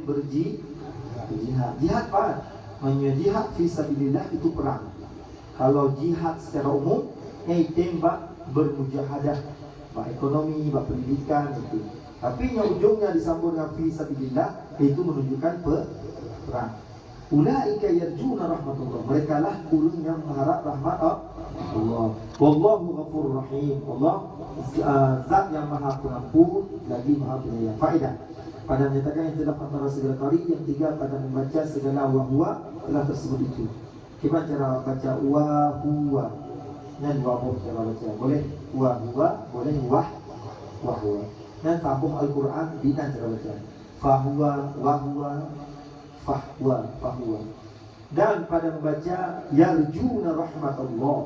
berjihad. Jihad apa? Maksudnya jihad fisabilillah itu perang. Kalau jihad secara umum, tembak bermujahadah, bak ekonomi, bak pendidikan itu. Tapi yang ujungnya disambung dengan fisabilillah itu menunjukkan perang. Ulaika yarjuna rahmatullah. Mereka lah ulun yang mengharap rahmat Allah. Wallahu ghafurur rahim. Allah zat yang maha pengampun lagi maha penyayang. Faedah pada menyatakan yang terdapat antara segala qari, yang tiga pada membaca segala wahwa telah tersebut itu. Kita cara baca wahwa dan wahwa cara baca. Boleh wahwa, boleh wahwa. Dan tabuh Al-Quran bina cara baca. Fahuwa, wahwa, fahwa. Dan pada membaca yarjuna rahmatullah.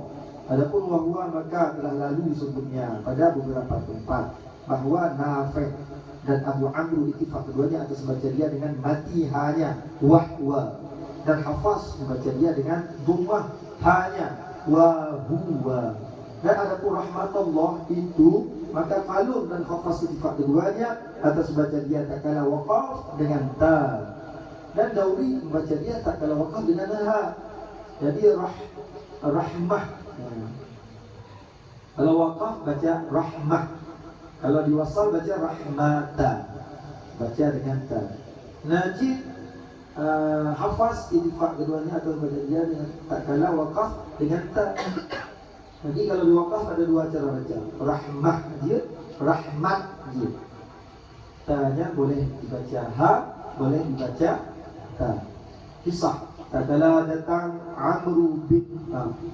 Adapun wahwa maka telah lalu sebutnya pada beberapa tempat bahwa Nafi' dan Abu Amr ittifaq keduanya atas membaca dia dengan mati hanya wahwa, dan Hafaz membaca dia dengan dhammah hanya wahwa. Dan adapun rahmatullah itu maka Qalun dan Hafaz ittifaq keduanya atas membaca dia tak kala waqaf dengan ta, dan Dauri membaca dia tak kala waqaf dengan ha. Jadi rahmah. Kalau waqaf baca rahmah, kalau diwasal baca rahmata, baca dengan ta. Najib Hafaz ittifaq keduanya atau baca dia dengan tak kala waqaf dengan ta. Jadi kalau diwakaf ada dua cara baca, rahmah dia, rahmat dia. Ta-nya boleh dibaca ha, boleh dibaca ta. Kisah tak kala datang Amru bin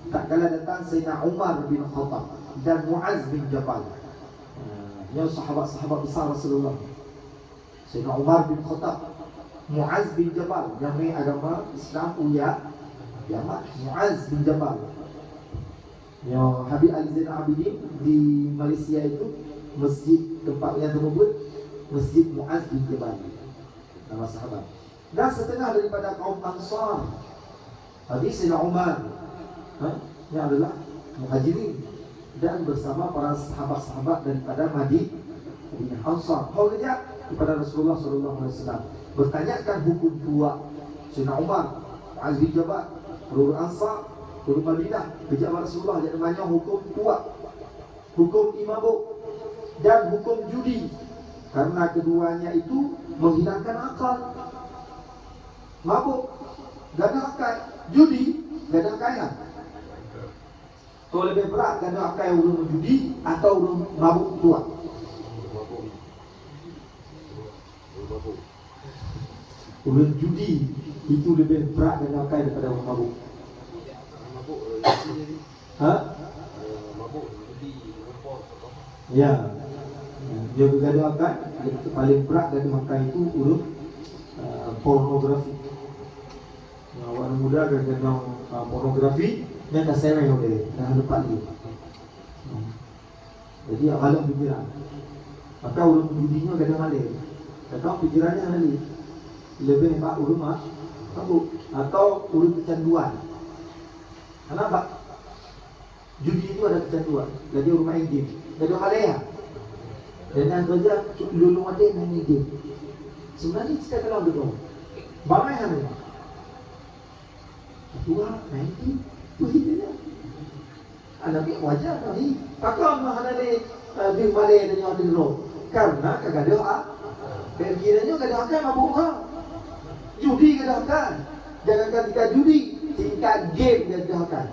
tak kala datang Sayyidina Umar bin Khattab dan Muaz bin Jabal. Yang sahabat-sahabat besar Rasulullah. Sayyidina Umar bin Khattab, Muaz bin Jabal yang ni agama Islam Muaz bin Jabal. Yang Habib Ali Zainal Abidin di Malaysia itu masjid tempat yang tersebut Masjid Muaz bin Jabal, nama sahabat. Dan setengah daripada kaum Ansar, hadis Sayyidina Umar yang adalah Muhajirin, dan bersama para sahabat-sahabat daripada Madinah Ansar. Kau kejap kepada Rasulullah SAW bertanyakan hukum tua. Sayyidina Umar, Muaz bin Jabal, Rul Ansar, Rul Madinah kejap Rasulullah yang namanya hukum tua, hukum imabuk dan hukum judi, karena keduanya itu menghilangkan akal. Mabuk gak ada akal, judi gak ada akal. Kalau lebih berat gak ada akal ulun judi atau ulun mabuk tua? Ulun judi itu lebih berat gak ada akal daripada ulun mabuk. Mabuk judi ya. Dia bergaduh akal, paling berat gaduh akal itu ulun pornografi. Awak muda gaduh pornografi, dia tak sereh oleh dah lupa dia. Jadi alam pikiran. Maka ulun judinya gaduh malih. Kadang pikirannya malih. Lebih pak ulun mabuk atau ulun kecanduan. Kenapa? Judi itu ada kecanduan. Jadi ulun main game. Gaduh malih ya. Dan kerja lulung ada main game. Sebenarnya kita kalau dulu bangai hal ini. Tua main game, begitu je. Anak ni wajar ni. Takkan mahal ni di Malay dan yang di dulu. Karena kagak ada perkiranya kagak akan mabuk ha. Judi kagak akan. Jangan ketika judi, tingkat game kagak akan.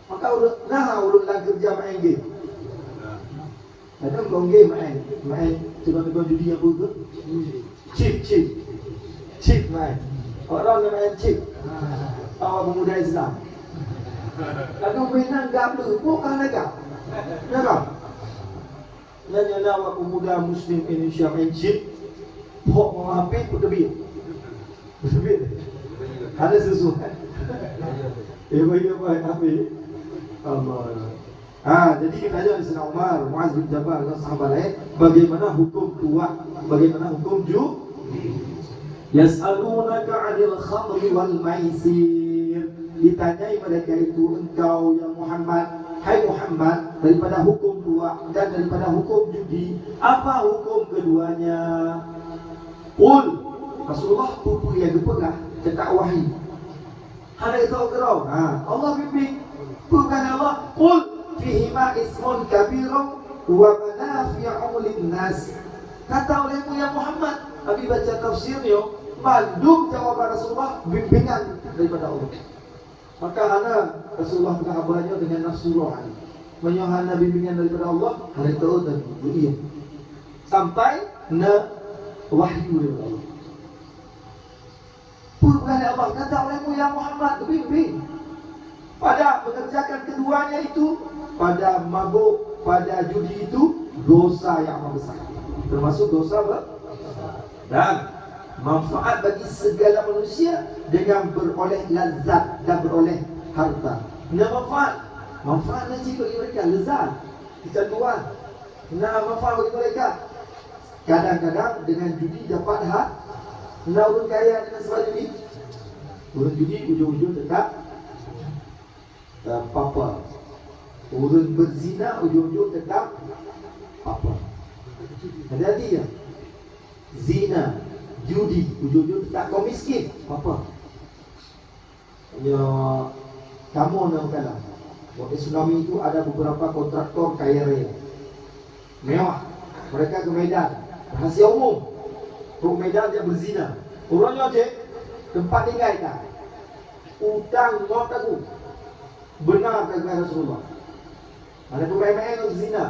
Maka ulun lang kerja main game. Kadang kau game main tukang judi yang buruk, chip main. Orang yang main chip, awak pemuda Islam. Kadang mainan gablu, bukan legap, legap. Nanya awak pemuda Muslim Indonesia main chip, pok mau apa pun debit, ada sesuatu. Baik apa? Allah. Jadi kita aja di Sayyidina Umar, Muaz bin Jabal dan sahabat lain bagaimana hukum tua, bagaimana hukum judi. Yas'alunaka 'anil khamri wal maisir. Ditanyai mereka itu, engkau ya Muhammad, hai Muhammad, daripada hukum tua dan daripada hukum judi, apa hukum keduanya? Qul, Rasulullah pupu yang gepelah cetak wahyu. Hana itu gerau. Allah bimbing. Bukan Allah. Qul fihima ismun kabirun wa manafi'u lin-nas. Kata olehmu ya Muhammad, Nabi baca tafsirnya, mandum jawaban Rasulullah bimbingan daripada Allah. Maka hana Rasulullah mengabarnya dengan nafsu rohani. Menyohana bimbingan daripada Allah, hana tahu dan iya. Sampai na wahyu daripada Allah. Bukan Allah kata olehmu ya Muhammad bimbing. Pada mengerjakan keduanya itu, pada mabuk, pada judi itu dosa yang amat besar. Termasuk dosa dan manfaat bagi segala manusia dengan beroleh lazat dan beroleh harta. Nah, manfaat nanti bagi mereka lezat, kecanduan. Nah, manfaat bagi mereka. Kadang-kadang dengan judi dapat hak. Nah, orang kaya dengan sebab judi. Orang judi ujung-ujung dekat papa. Orang berzina ujung-ujung dekat papa. Hati-hati ya. Zina, judi, ujung-ujung tak kau miskin. Apa? Ya, kamu nak kalah. Waktu tsunami itu ada beberapa kontraktor kaya raya, mewah. Mereka ke Medan, rahasia umum. Ke Medan dia berzina. Orangnya je tempat tinggal tak. Utang mau tahu. Benar kata Rasulullah. Ada pemain-pemain yang zina,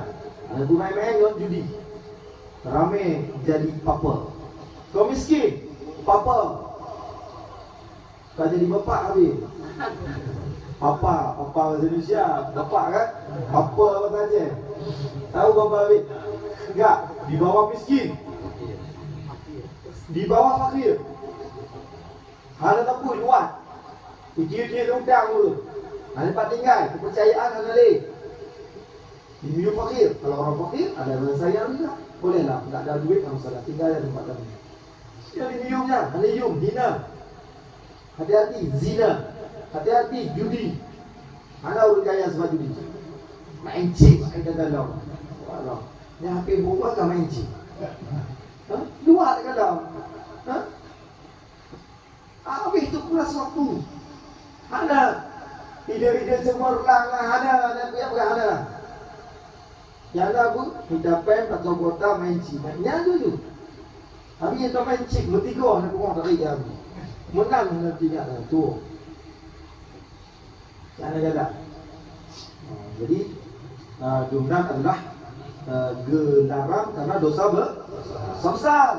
ada pemain-pemain yang judi. Ramai jadi papa. Kau miskin, papa. Kau jadi bapak habis. Papa bahasa Indonesia, bapak kan? Papa apa saja. Tahu bapa habis? Enggak, di bawah miskin. Di bawah fakir. Hana tak pun luat. Dia hutang dulu. Hana tempat tinggal, kepercayaan hana leh. Di minum fakir. Kalau orang fakir ada orang sayang juga. Bolehlah, tak ada duit tak masalah, tinggal di tempat kami. Yang dimiumnya, halium, hina. Hati-hati, zina. Hati-hati, judi. Ada orang kaya sebab judi. Main cik, main dalam. Allah. Ni HP berubah kan main cik. Luar tak dalam. Habis tu pula waktu. Ada. Ide-ide semua ulang lah. Ada ada. Yang ada pun, kita pen atau kota main cik. Yang tu. Habis yang tak main cik, bertiga nak kurang tak raya habis. Menang nanti tak tu. Jangan jalan. Jadi, jumlah adalah gelaran karena dosa besar.